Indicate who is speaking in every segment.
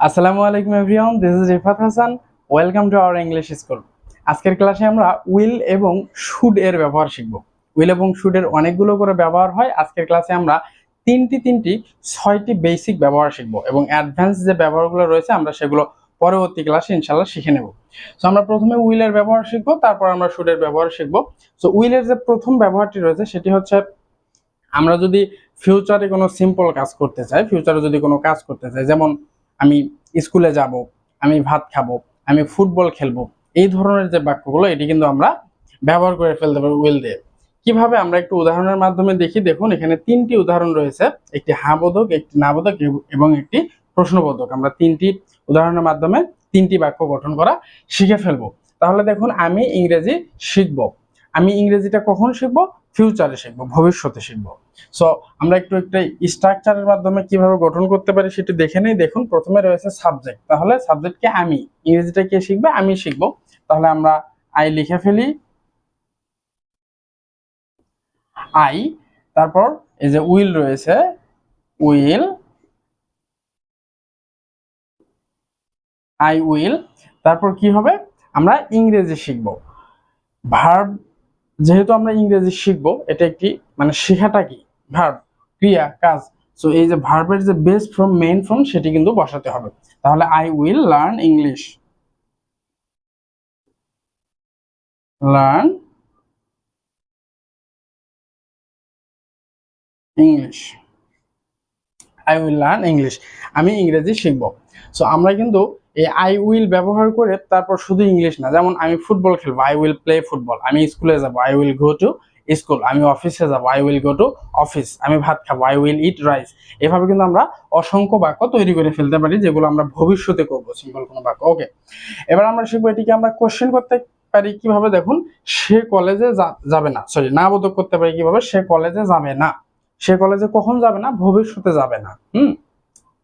Speaker 1: আসসালামু আলাইকুম everyone, this is Rifat Hasan. Welcome to our English school. আজকের ক্লাসে আমরা উইল এবং শুড এর ব্যবহার শিখব। উইল এবং শুড এর অনেকগুলো করে ব্যবহার হয়। আজকের ক্লাসে আমরা তিনটি ছয়টি বেসিক ব্যবহার শিখব এবং অ্যাডভান্স যে ব্যবহারগুলো রয়েছে আমরা সেগুলো পরবর্তী ক্লাসে ইনশাআল্লাহ শিখে নেব। সো আমরা প্রথমে উইল এর ব্যবহার শিখব, তারপর আমরা শুড এর ব্যবহার শিখব। সো উইল এর যে প্রথম ব্যবহারটি রয়েছে সেটি হচ্ছে আমরা যদি ফিউচারে কোনো সিম্পল কাজ করতে চাই, ফিউচারে যদি কোনো কাজ করতে চাই, যেমন আমি স্কুলে যাব, আমি ভাত খাবো, আমি ফুটবল খেলবো, এই ধরনের যে বাক্যগুলো এটি কিন্তু আমরা ব্যবহার করে ফেলতে পারি উইল দিয়ে। কিভাবে আমরা একটু উদাহরণের মাধ্যমে দেখি। দেখুন এখানে তিনটি উদাহরণ রয়েছে, একটি হ্যাঁ বোধক, একটি না বোধক এবং একটি প্রশ্নবোধক। আমরা তিনটি উদাহরণের মাধ্যমে তিনটি বাক্য গঠন করা শিখে ফেলবো। তাহলে দেখুন আমি ইংরেজি শিখবো, আমি ইংরেজিটা কখন শিখবো? ফিউচারে শিখবো, ভবিষ্যতে শিখবো। সো আমরা একটু একটা স্ট্রাকচারের মাধ্যমে কিভাবে গঠন করতে পারি সেটি দেখে নেই। দেখুন প্রথমে রয়েছে সাবজেক্ট, তাহলে সাবজেক্টকে আমি, ইংরেজিটা কে শিখবে? আমি শিখবো। তাহলে আমরা আই লিখে ফেলি, আই। তারপর এই যে উইল রয়েছে, উইল, আই উইল। তারপর কি হবে? আমরা ইংরেজি শিখবো। ভার্ব, যেহেতু আমরা ইংরেজি শিখবো, এটা একটি মানে শেখাটা কি? ভার্ব, ক্রিয়া, কাজ। সো এই যে ভার্বের যে বেস ফ্রম, মেইন ফ্রম, সেটি কিন্তু বসাতে হবে। তাহলে I will learn English, learn English, I will learn English, আমি ইংরেজি শিখব। সো আমরা কিন্তু এই আই উইল ব্যবহার করে তারপর শুধু ইংলিশ না, যেমন আমি ফুটবল খেলবো, আই উইল প্লে ফুটবল, আমি স্কুলে যাব, I will go to school, আমি অফিসে যাব, I will go to office, আমি ভাত খাবো, আই উইল ইট রাইস। এভাবে কিন্তু আমরা অসংখ্য বাক্য তৈরি করে ফেলতে পারি, যেগুলো আমরা ভবিষ্যতে করবো, সিম্পল কোনো বাক্য। ওকে, এবার আমরা শিখবো এটিকে আমরা কোশ্চেন করতে পারি কিভাবে। দেখুন সে কলেজে যাবে না, সরি, না বোধক করতে পারি কিভাবে? সে কলেজে যাবে না, সে কলেজে কখন যাবে না? ভবিষ্যতে যাবে না।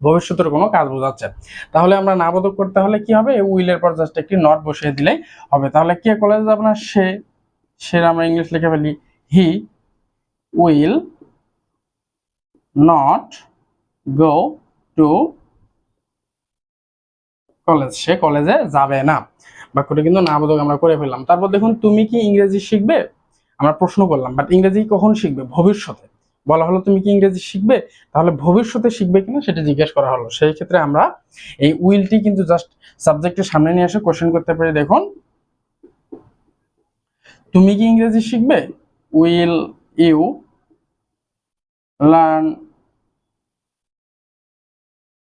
Speaker 1: ভবিষ্যতের কোনো কাজ বোঝাচ্ছে। তাহলে আমরা না বোধক করতে হলে কি হবে? উইলের পর জাস্ট একটি নট বসিয়ে দিলেই হবে। তাহলে কে কলেজে যাবে না? সে, সে আমরা ইংলিশ লিখে ফেলি, he will not go to college, সে কলেজে যাবে না। বাক্যটা কিন্তু না বোধক আমরা করে ফেললাম। তারপর দেখুন তুমি কি ইংরেজি শিখবে? আমরা প্রশ্ন করলাম, বাট ইংরেজি কখন শিখবে? ভবিষ্যতে। বলা হলো তুমি কি ইংরেজি শিখবে, তাহলে ভবিষ্যতে শিখবে কিনা সেটা জিজ্ঞেস করা হলো। সেই ক্ষেত্রে আমরা এই উইলটি কিন্তু জাস্ট সাবজেক্টের সামনে নিয়ে এসে কোশ্চেন করতে পারি। দেখুন তুমি কি ইংরেজি শিখবে? Will you learn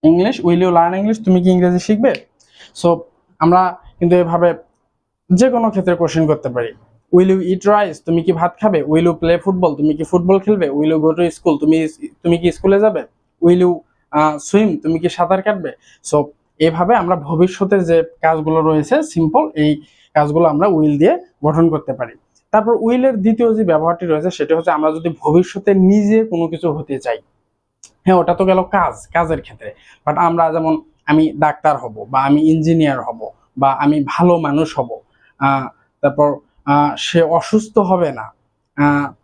Speaker 1: English, will you learn English, তুমি কি ইংরেজি শিখবে? সো আমরা কিন্তু এভাবে যে কোনো ক্ষেত্রে কোশ্চেন করতে পারি। উইল ইউ ইট রাইস, তুমি কি ভাত খাবে? উইল ইউ প্লে ফুটবল, তুমি কি ফুটবল খেলবে? Will you go to school, তুমি কি স্কুলে যাবে? উইল ইউ সুইম, তুমি কি সাঁতার কাটবে? সো এইভাবে আমরা ভবিষ্যতের যে কাজগুলো রয়েছে সিম্পল, এই কাজগুলো আমরা উইল দিয়ে গঠন করতে পারি। তারপর উইলের দ্বিতীয় যে ব্যবহারটি রয়েছে সেটা হচ্ছে আমরা যদি ভবিষ্যতে নিজে কোনো কিছু হতে চাই। হ্যাঁ, ওটা তো গেল কাজের ক্ষেত্রে। বাট আমরা যেমন আমি ডাক্তার হব, বা আমি ইঞ্জিনিয়ার হব, বা আমি ভালো মানুষ হব, তারপর সে অসুস্থ হবে না,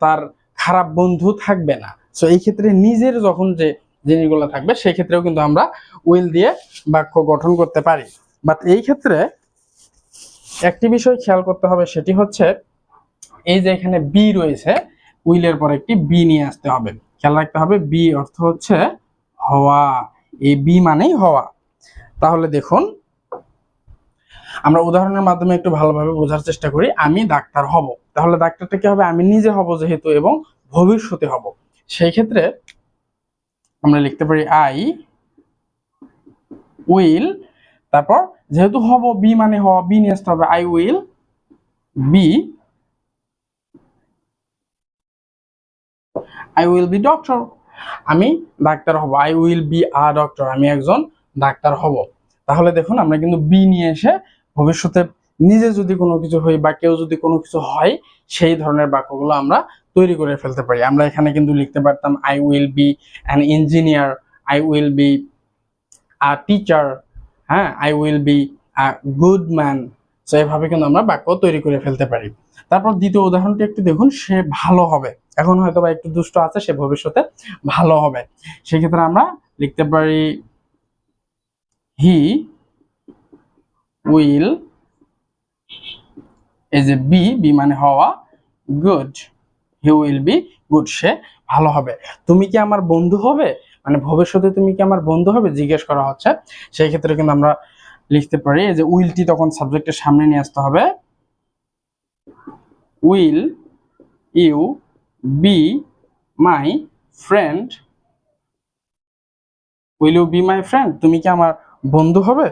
Speaker 1: তার খারাপ বন্ধু থাকবে না। সো এই ক্ষেত্রে নিজের যখন যে জিনিসগুলো থাকবে সেই ক্ষেত্রেও কিন্তু আমরা উইল দিয়ে বাক্য গঠন করতে পারি। বাট এই ক্ষেত্রে একটি বিষয় খেয়াল করতে হবে, সেটি হচ্ছে এই যে এখানে বি রয়েছে, উইলের পর একটি বি নিয়ে আসতে হবে। খেয়াল রাখতে হবে, বি অর্থ হচ্ছে হওয়া, এই বি মানেই হওয়া। তাহলে দেখুন আমরা উদাহরণের মাধ্যমে একটু ভালোভাবে বোঝার চেষ্টা করি। আমি ডাক্তার হব, তাহলে ডাক্তারটা কি হবে? আমি নিজে হব যেহেতু, এবং ভবিষ্যতে হব। সেই ক্ষেত্রে আমরা লিখতে পারি আই উইল, তারপর যেহেতু হব, বি মানে হওয়া, বি নিয়ে আসতে হবে, I will B, I will B doctor, আমি ডাক্তার হব। I will be a doctor, আমি একজন ডাক্তার হব। তাহলে দেখুন আমরা কিন্তু বি নিয়ে এসে ভবিষ্যতে নিজে যদি কোনো কিছু হই বা কেউ যদি কোনো কিছু হয়, সেই ধরনের বাক্যগুলো আমরা তৈরি করে ফেলতে পারি। আমরা এখানে কিন্তু লিখতে পারতাম I will be an engineer, I will be a teacher, হ্যাঁ, I will be a good man. So এইভাবে কিন্তু আমরা বাক্য তৈরি করে ফেলতে পারি। তারপর দ্বিতীয় উদাহরণটি একটু দেখুন, সে ভালো হবে। এখন হয়তো বা একটু দুষ্ট আছে, সে ভবিষ্যতে ভালো হবে। সেক্ষেত্রে আমরা লিখতে পারি হি উইল, এই যে বি, বি মানে হওয়া, good, he will be good, সে ভালো হবে। তুমি কি আমার বন্ধু হবে, মানে ভবিষ্যতে তুমি কি আমার বন্ধু হবে জিজ্ঞেস করা হচ্ছে। সেই ক্ষেত্রে কিন্তু আমরা লিখতে পারি এই যে উইলটি তখন সাবজেক্টের সামনে নিয়ে আসতে হবে, will you be my friend, will you be my friend, তুমি কি আমার বন্ধু হবে।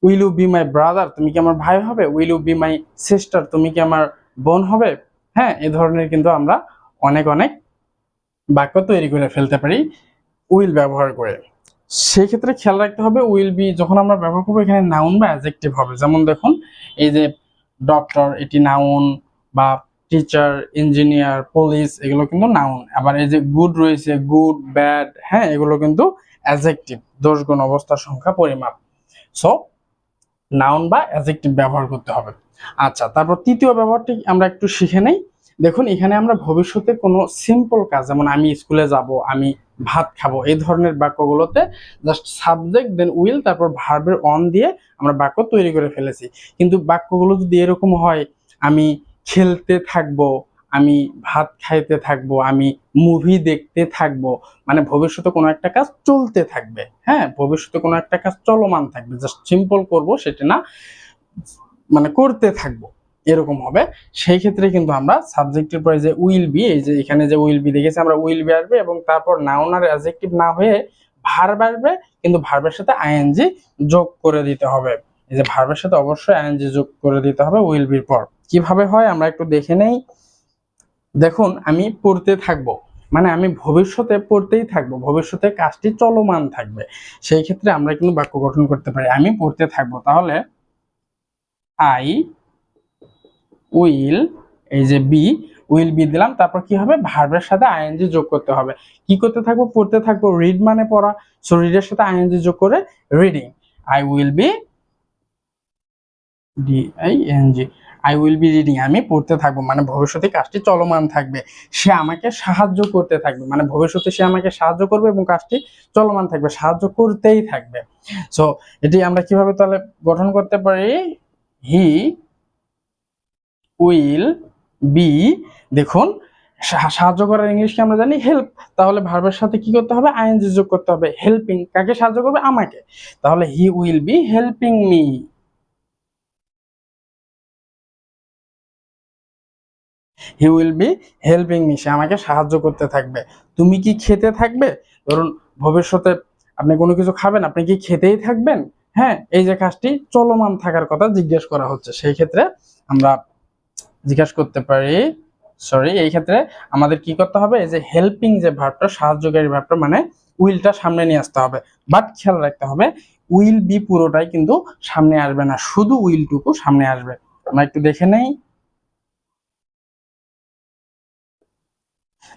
Speaker 1: Will you be my brother, তুমি কি আমার ভাই হবে। Will you be my sister, তুমি কি আমার বোন হবে। হ্যাঁ, এই ধরনের কিন্তু আমরা অনেক অনেক বাক্য তৈরি করে ফেলতে পারি উইল ব্যবহার করে। সেই ক্ষেত্রে খেয়াল রাখতে হবে উইল বি যখন আমরা ব্যবহার করবো এখানে নাউন বা অ্যাডজেক্টিভ হবে। যেমন দেখুন এই যে ডক্টর, এটি নাউন, বা টিচার, ইঞ্জিনিয়ার, পুলিশ, এগুলো কিন্তু নাউন। আবার এই যে গুড রয়েছে, গুড, ব্যাড, হ্যাঁ, এগুলো কিন্তু অ্যাডজেক্টিভ, দোষ, গুণ, অবস্থা, সংখ্যা, পরিমাপ। সো নাউন বা অ্যাডজেক্টিভ ব্যবহার করতে হবে। আচ্ছা, তারপর তৃতীয় ব্যবহারটি আমরা একটু শিখে নেই। দেখুন এখানে আমরা ভবিষ্যতে কোনো সিম্পল কাজ, যেমন আমি স্কুলে যাব, আমি ভাত খাবো, এই ধরনের বাক্যগুলোতে জাস্ট সাবজেক্ট দেন উইল তারপর ভার্বের অন দিয়ে আমরা বাক্য তৈরি করে ফেলেছি। কিন্তু বাক্যগুলো যদি এরকম হয়, আমি খেলতে থাকবো, আমি ভাত খাইতে থাকবো, আমি মুভি দেখতে থাকবো, মানে ভবিষ্যতে কোনো একটা কাজ চলতে থাকবে। হ্যাঁ, ভবিষ্যতে কোনো একটা কাজ চলমান থাকবে, জাস্ট সিম্পল করব সেটা না, মানে করতে থাকবো এরকম হবে। সেই ক্ষেত্রে কিন্তু আমরা সাবজেক্টের পরে যে উইল বি, এই যে এখানে যে উইল বি দেখেছি আমরা, উইল বি আসবে এবং তারপর নাউন আর অ্যাডজেক্টিভ না হয়ে ভার্ব আসবে, কিন্তু ভার্বের সাথে আইএনজি যোগ করে দিতে হবে। এই যে ভার্বের সাথে অবশ্যই আইএনজি যোগ করে দিতে হবে উইল বির পর। কিভাবে হয় আমরা একটু দেখে নেই। দেখুন আমি পড়তে থাকবো, মানে আমি ভবিষ্যতে পড়তেই থাকবো, ভবিষ্যতে কাজটি চলমান থাকবে। সেই ক্ষেত্রে আমরা কিন্তু বাক্য গঠন করতে পারি আমি পড়তে থাকবো, তাহলে আই উইল, এই যে বি, উইল বি দিলাম, তারপর কি হবে ভার্বের সাথে আইএনজি যোগ করতে হবে। কি করতে থাকবো, পড়তে থাকবো, রিড মানে পড়া, সো রিডের সাথে আইএনজি যোগ করে reading, I will be D I N G, I will be reading, আমি পড়তে থাকবো, মানে ভবিষ্যতে কাজটি চলমান থাকবে। সে আমাকে সাহায্য করতে থাকবে, মানে ভবিষ্যতে সে আমাকে সাহায্য করবে এবং কাজটি চলমান থাকবে, সাহায্য করতেই থাকবে। সো এটি আমরা কিভাবে তাহলে গঠন করতে পারি, হি উইল বি, দেখুন সাহায্য করার ইংলিশকে আমরা জানি হেল্প, তাহলে ভার্বের সাথে কি করতে হবে আইএনজি যোগ করতে হবে, হেল্পিং, কাকে সাহায্য করবে আমাকে, তাহলে he will be helping me, he will be helping me, সে আমাকে সাহায্য করতে থাকবে। তুমি কি খেতে থাকবে, ধরুন ভবিষ্যতে আপনি কোনো কিছু খাবেন, আপনি কি খেতেই থাকবেন। হ্যাঁ, এই যে কাজটি চলমান থাকার কথা জিজ্ঞেস করা হচ্ছে, সেই ক্ষেত্রে আমরা জিজ্ঞাসা করতে পারি, সরি, এই ক্ষেত্রে আমাদের কি করতে হবে, এই যে হেল্পিং যে ভার্বটা, সাহায্যকারী ভার্বটা, মানে উইলটা সামনে নিয়ে আসতে হবে। বাট খেয়াল রাখতে হবে উইল বি পুরোটাই কিন্তু সামনে আসবে না, শুধু উইলটুকু সামনে আসবে। আমরা একটু দেখে নেই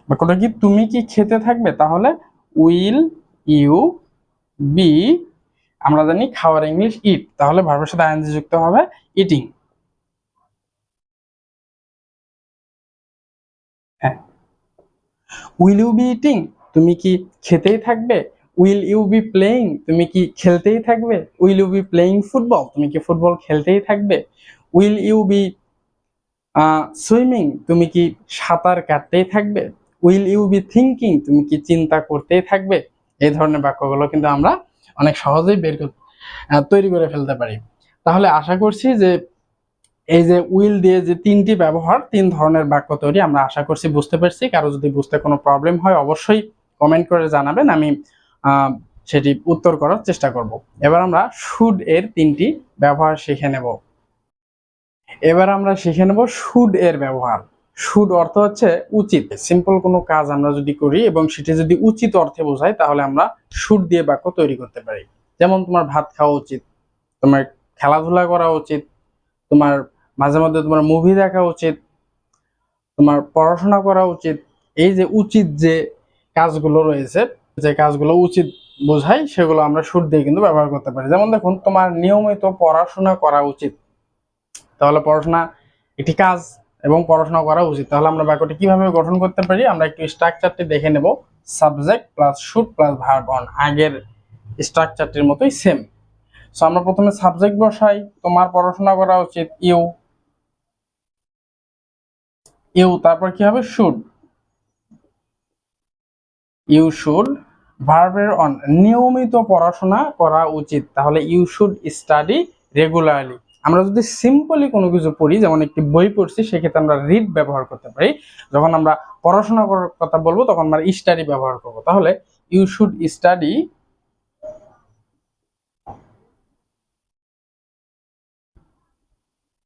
Speaker 1: বাক্যটা কি, তুমি কি খেতে থাকবে, তাহলে উইল ইউ বি, আমরা জানি খাওয়ার ইংলিশ ইট, তাহলে ভার্বের সাথে আইএনজি যুক্ত হবে ইটিং। হ্যাঁ, উইল ইউ বি ইটিং, তুমি কি খেতেই থাকবে। উইল ইউ বি প্লেইং, তুমি কি খেলতেই থাকবে। Will you be playing football, তুমি কি ফুটবল খেলতেই থাকবে। উইল ইউ বি সুইমিং, তুমি কি সাঁতার কাটতেই থাকবে। উইল ইউ বি থিঙ্কিং, তুমি কি চিন্তা করতেই থাকবে। এই ধরনের বাক্যগুলো কিন্তু আমরা অনেক সহজেই তৈরি করে ফেলতে পারি। তাহলে আশা করছি যে এই যে উইল দিয়ে যে তিনটি ব্যবহার, তিন ধরনের বাক্য তৈরি, আমরা আশা করছি বুঝতে পারছি। কারো যদি বুঝতে কোনো প্রবলেম হয় অবশ্যই কমেন্ট করে জানাবেন, আমি সেটি উত্তর করার চেষ্টা করব। এবার আমরা শুড এর তিনটি ব্যবহার শিখে নেব। এবার আমরা শিখে নেব শুড এর ব্যবহার। শুড অর্থ হচ্ছে উচিত, সিম্পল কোনো কাজ আমরা যদি করি এবং সেটি যদি উচিত অর্থে বোঝাই তাহলে আমরা শুড দিয়ে বাক্য তৈরি করতে পারি। যেমন তোমার ভাত খাওয়া উচিত, তোমার খেলাধুলা করা উচিত, তোমার মাঝে মধ্যে তোমার মুভি দেখা উচিত, তোমার পড়াশোনা করা উচিত। এই যে উচিত যে কাজগুলো রয়েছে, যে কাজগুলো উচিত বোঝায় সেগুলো আমরা শুড দিয়ে কিন্তু ব্যবহার করতে পারি। যেমন দেখুন তোমার নিয়মিত পড়াশোনা করা উচিত, তাহলে পড়াশোনা একটি কাজ এবং পড়াশোনা করা উচিত। তাহলে আমরা বাক্যটি কিভাবে গঠন করতে পারি আমরা একটু স্ট্রাকচারটি দেখে নেব। Subject plus should plus verb on, আগের স্ট্রাকচারটির মতোই সেম। সো আমরা প্রথমে সাবজেক্ট বসাই, তোমার পড়াশোনা করা উচিত, ইউ ইউ তারপর কি হবে শুড, ইউ শুড ভার্বের অন নিয়মিত পড়াশোনা করা উচিত, তাহলে ইউ শুড স্টাডি রেগুলারলি। আমরা যদি সিম্পলি কোনো কিছু পড়ি, যেমন একটি বই পড়ছি, সেক্ষেত্রে আমরা রিড ব্যবহার করতে পারি। যখন আমরা পড়াশোনা করার কথা বলবো তখন আমরা স্টাডি ব্যবহার করব। তাহলে you should study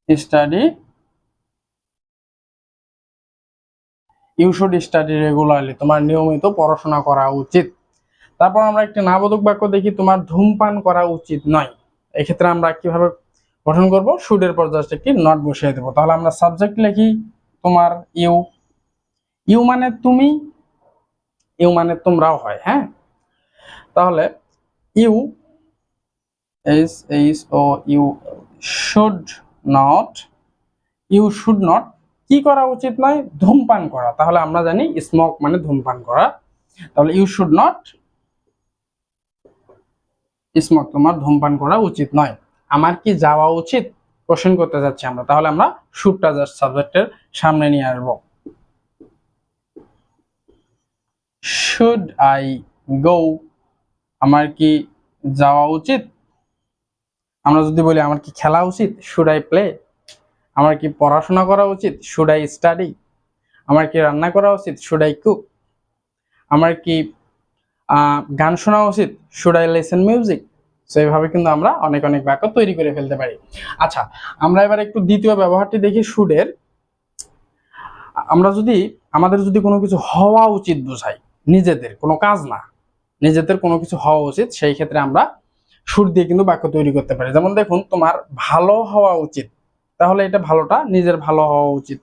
Speaker 1: study you should study regularly, তোমার নিয়মিত পড়াশোনা করা উচিত। তারপর আমরা একটি নাবোধক বাক্য দেখি, তোমার ধূমপান করা উচিত নয়। এক্ষেত্রে আমরা কিভাবে গঠন করব, শুডের পর জাস্ট একটি নট বসিয়ে দেবো। তাহলে আমরা সাবজেক্ট লিখি তোমার ইউ, ইউ মানে তুমি, ইউ মানে তোমরাও হয়, হ্যাঁ। তাহলে you S H O U should not, you should not কি করা উচিত নয়, ধূমপান করা। তাহলে আমরা জানি স্মোক মানে ধূমপান করা, তাহলে ইউ শুড নট স্মোক, তোমার ধূমপান করা উচিত নয়। আমার কি যাওয়া উচিত, কোশ্চেন করতে যাচ্ছি আমরা, তাহলে আমরা শুডটা জাস্ট সাবজেক্টের সামনে নিয়ে আসবো। শুড আই গো, আমার কি যাওয়া উচিত। আমরা যদি বলি আমার কি খেলা উচিত, শুড আই প্লে। আমার কি পড়াশোনা করা উচিত, শুড আই স্টাডি। আমার কি রান্না করা উচিত, শুড আই কুক। আমার কি গান শোনা উচিত, should I listen music. So এইভাবে কিন্তু আমরা অনেক অনেক বাক্য তৈরি করে ফেলতে পারি। আচ্ছা, আমরা এবার একটু দ্বিতীয় ব্যবহারটি দেখি শুডের। আমরা যদি আমাদের যদি কোনো কিছু হওয়া উচিত বোঝাই, নিজেদের কোনো কাজ না, নিজেদের কোনো কিছু হওয়া উচিত, সেই ক্ষেত্রে আমরা শুড দিয়ে কিন্তু বাক্য তৈরি করতে পারি। যেমন দেখুন, তোমার ভালো হওয়া উচিত, তাহলে এটা ভালোটা নিজের ভালো হওয়া উচিত।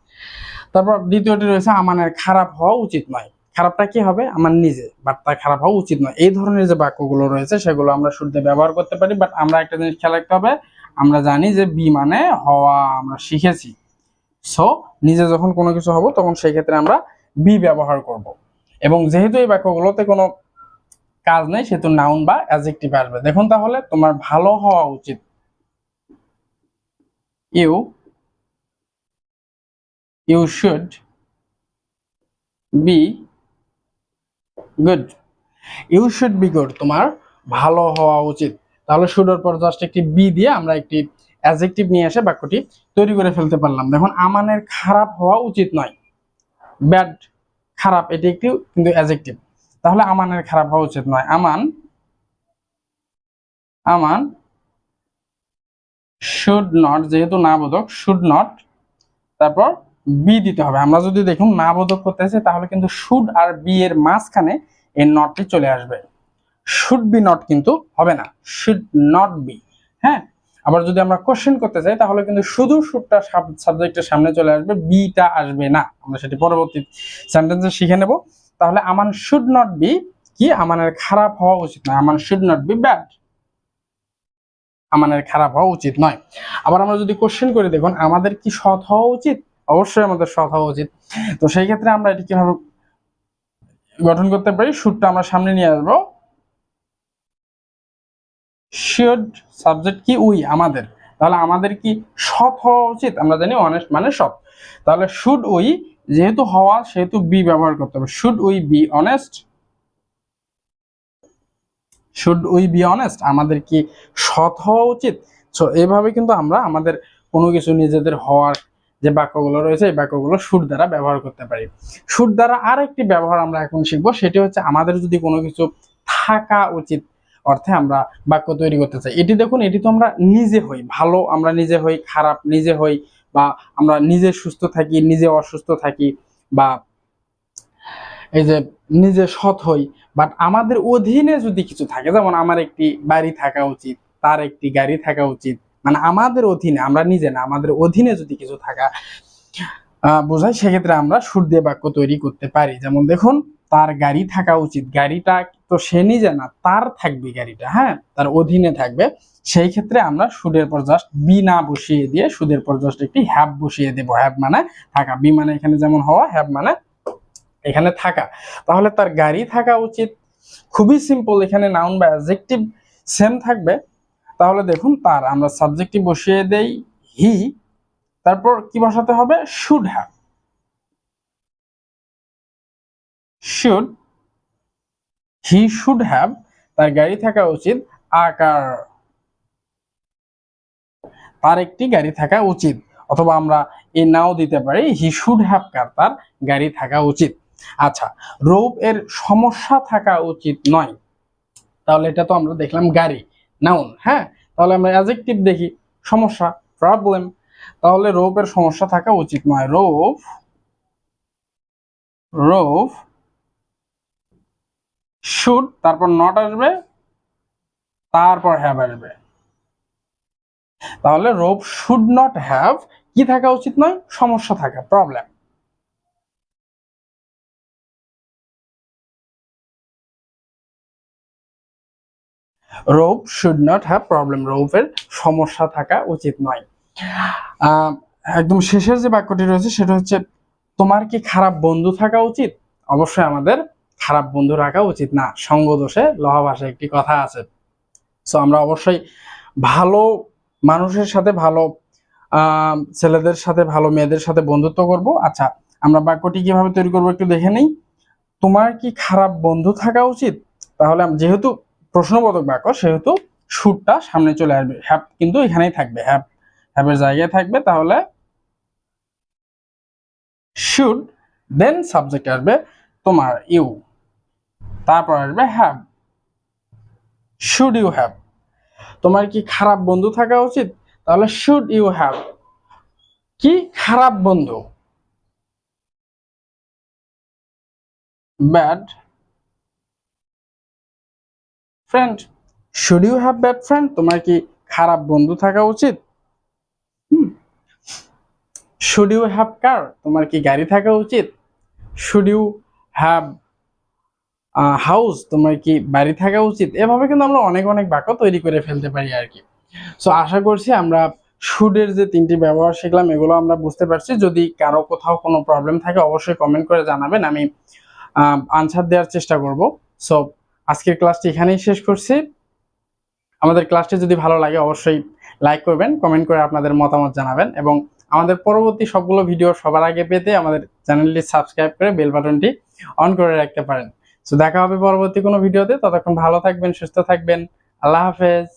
Speaker 1: তারপর দ্বিতীয়টি রয়েছে আমানের খারাপ হওয়া উচিত নয়, খারাপটা কি হবে, আমার নিজে, বাট তার খারাপ হওয়া উচিত নয়। এই ধরনের যে বাক্যগুলো রয়েছে সেগুলো আমরা শুড দিয়ে ব্যবহার করতে পারি। বাট আমরা একটা জিনিস খেয়াল রাখতে হবে, আমরা জানি যে বি মানে হওয়া, আমরা শিখেছি। সো নিজে যখন কোনো কিছু হবো তখন সেই ক্ষেত্রে আমরা বি ব্যবহার করব। এবং যেহেতু এই বাক্যগুলোতে কোনো কাজ নেই, সেহেতু নাউন বা অ্যাডজেক্টিভ আসবে। দেখুন, তাহলে তোমার ভালো হওয়া উচিত, you you should be good, you should be good, তোমার ভালো হওয়া উচিত। তাহলে শুডের পর জাস্ট একটি বি দিয়ে আমরা একটি অ্যাডজেক্টিভ নিয়ে এসে বাক্যটি তৈরি করে ফেলতে পারলাম। দেখুন, আমানের খারাপ হওয়া উচিত নয়, ব্যাড, খারাপ, এটি একটি কিন্তু অ্যাডজেক্টিভ। তাহলে আমানের খারাপ হওয়া উচিত নয়, আমান আমান শুড নট, যেহেতু না বোধক, শুড নট, তারপর বি দিতে হবে। আমরা যদি দেখুন না বোধক করতেছে, তাহলে কিন্তু শুড আর বি এর মাঝখানে এই নটটি চলে আসবে। শুড বি নট কিন্তু হবে না, শুড নট বি, হ্যাঁ। আবার যদি আমরা কোশ্চেন করতে চাই, তাহলে কিন্তু শুধু শুডটা সাবজেক্টের সামনে চলে আসবে, বিটা আসবে না। আমরা সেটি পরবর্তী সেন্টেন্সে শিখে নেব। তাহলে আমান শুড নট বি কি, আমানের খারাপ হওয়া উচিত নয়, আমান শুড নট বি ব্যাড, আমাদের খারাপ হওয়া উচিত নয়। আবার আমরা যদি কোশ্চেন করে দেখুন, আমাদের কি সৎ হওয়া উচিত, অবশ্যই আমাদের সৎ হওয়া উচিত। তো সেই ক্ষেত্রে আমরা এটি কিভাবে গঠন করতে পারি, শুডটা আমরা সামনে নিয়ে আসবো, শুড সাবজেক্ট কি, উই, আমাদের। তাহলে আমাদের কি সৎ হওয়া উচিত, আমরা জানি অনেস্ট মানে সৎ। তাহলে শুড উই, যেহেতু হওয়া সেহেতু বি ব্যবহার করতে হবে, should we be honest, should we be honest, আমাদের কি সৎ হওয়া উচিত। সো এইভাবে কিন্তু আমরা আমাদের কোনো কিছু নিজেদের হওয়ার যে বাক্যগুলো রয়েছে, এই বাক্যগুলো শুড দ্বারা ব্যবহার করতে পারি। শুড দ্বারা আরেকটি ব্যবহার আমরা এখন শিখবো, সেটি হচ্ছে আমাদের যদি কোনো কিছু থাকা উচিত অর্থে আমরা বাক্য তৈরি করতে চাই। এটি দেখুন, এটি তো আমরা নিজে হই, ভালো আমরা নিজে হই, খারাপ নিজে হই, বা আমরা নিজে সুস্থ থাকি, নিজে অসুস্থ থাকি, বা এই যে নিজে সৎ হই। বাট আমাদের অধীনে যদি কিছু থাকে, যেমন আমার একটি বাড়ি থাকা উচিত, তার একটি গাড়ি থাকা উচিত, মানে আমাদের অধীনে, আমরা নিজে না, আমাদের অধীনে যদি কিছু থাকা বোঝায়, সেক্ষেত্রে আমরা শুড দিয়ে বাক্য তৈরি করতে পারি। যেমন দেখুন, তার গাড়ি থাকা উচিত, গাড়িটা তো সে নিজে না, তার থাকবে গাড়িটা, হ্যাঁ, তার অধীনে থাকবে। সেই ক্ষেত্রে আমরা শুডের পর জাস্ট বি না বসিয়ে দিয়ে শুডের পর জাস্ট একটি হ্যাভ বসিয়ে দেবো। হ্যাভ মানে থাকা, বি মানে এখানে যেমন হওয়া, হ্যাভ মানে এখানে থাকা। তাহলে তার গাড়ি থাকা উচিত, খুবই সিম্পল। এখানে নাউন বা অ্যাডজেক্টিভ সেম থাকবে, তাহলে দেখুন তার আমরা সাবজেক্টটি বসিয়ে দেই হি, তারপর কি বসাতে হবে, should have. Should, he should have, তার গাড়ি থাকা উচিত, আ কার, তার একটি গাড়ি থাকা উচিত। অথবা আমরা এই নাও দিতে পারি হি শুড হ্যাভ কার, তার গাড়ি থাকা উচিত। আচ্ছা, রৌপ এর সমস্যা থাকা উচিত নয়, তাহলে এটা তো আমরা দেখলাম গাড়ি, নাউন। হ্যাঁ, তাহলে আমরা অ্যাডজেক্টিভ দেখি, সমস্যা, প্রবলেম। তাহলে রৌপের সমস্যা থাকা উচিত নয়। রৌপ, রৌপ শুড, তারপর নট আসবে, তারপর হ্যাভ আসবে। তাহলে রৌপ শুড নট হ্যাভ কি থাকা উচিত নয়, সমস্যা থাকা, problem. Roop should not have problem, রৌপের সমস্যা থাকা উচিত নয়। একদম শেষের যে বাক্যটি রয়েছে সেটা হচ্ছে, তোমার কি খারাপ বন্ধু থাকা উচিত? অবশ্যই আমাদের খারাপ বন্ধু রাখা উচিত না, সঙ্গ দোষে লোহা ভাষায় একটি কথা আছে। সো আমরা অবশ্যই ভালো মানুষের সাথে, ভালো ছেলেদের সাথে, ভালো মেয়েদের সাথে বন্ধুত্ব করব। আচ্ছা, আমরা বাক্যটি কিভাবে তৈরি করবো একটু দেখে নেই। তোমার কি খারাপ বন্ধু থাকা উচিত? তাহলে যেহেতু প্রশ্নবোধক বাক্য, সেহেতু শুডটা সামনে চলে আসবে, হ্যাভ কিন্তু এখানেই থাকবে, হ্যাভের জায়গায় থাকবে। তাহলে শুড, দেন সাবজেক্ট আসবে তোমার, ইউ, তারপর আসবে হ্যাভ, শুড ইউ হ্যাভ। তোমার কি খারাপ বন্ধু থাকা উচিত? তাহলে শুড ইউ হ্যাভ কি খারাপ বন্ধু, bad friend. Should you have bad friend, তোমার কি খারাপ বন্ধু থাকা উচিত? শুড ইউ হ্যাভ কার, তোমার কি গাড়ি থাকা উচিত? শুড ইউ হ্যাভ হাউস, তোমার কি বাড়ি থাকা উচিত? এভাবে কিন্তু আমরা অনেক অনেক বাক্য তৈরি করে ফেলতে পারি আর কি। সো আশা করছি আমরা শুডের যে তিনটি ব্যবহার শিখলাম এগুলো আমরা বুঝতে পারছি। যদি কারো কোথাও কোনো প্রবলেম থাকে অবশ্যই কমেন্ট করে জানাবেন, আমি আনসার দেওয়ার চেষ্টা করব। সো আজকের ক্লাসটি এখানেই শেষ করছি। আমাদের ক্লাসটি যদি ভালো লাগে অবশ্যই লাইক করবেন, কমেন্ট করে আপনাদের মতামত জানাবেন, এবং আমাদের পরবর্তী সবগুলো ভিডিও সবার আগে পেতে আমাদের চ্যানেলটি সাবস্ক্রাইব করে বেল বাটনটি অন করে রাখতে পারেন। সো দেখা হবে পরবর্তী কোনো ভিডিওতে, ততক্ষণ ভালো থাকবেন, সুস্থ থাকবেন, আল্লাহ হাফেজ।